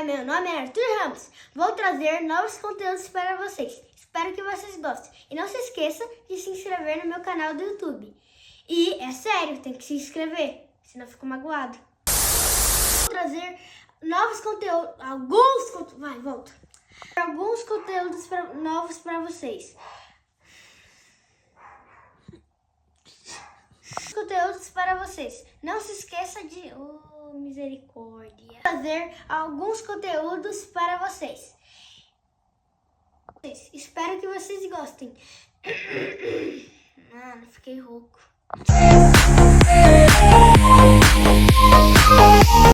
meu nome é Arthur Ramos. Vou trazer novos conteúdos para vocês. Espero que vocês gostem. E não se esqueça de se inscrever no meu canal do YouTube. E é sério, tem que se inscrever, senão eu fico magoado. Vou trazer novos conteúdos, alguns conteúdos novos para vocês. Conteúdos para vocês. Não se esqueça de... Oh, misericórdia. Vou trazer alguns conteúdos para vocês. Espero que vocês gostem. Mano, fiquei rouco.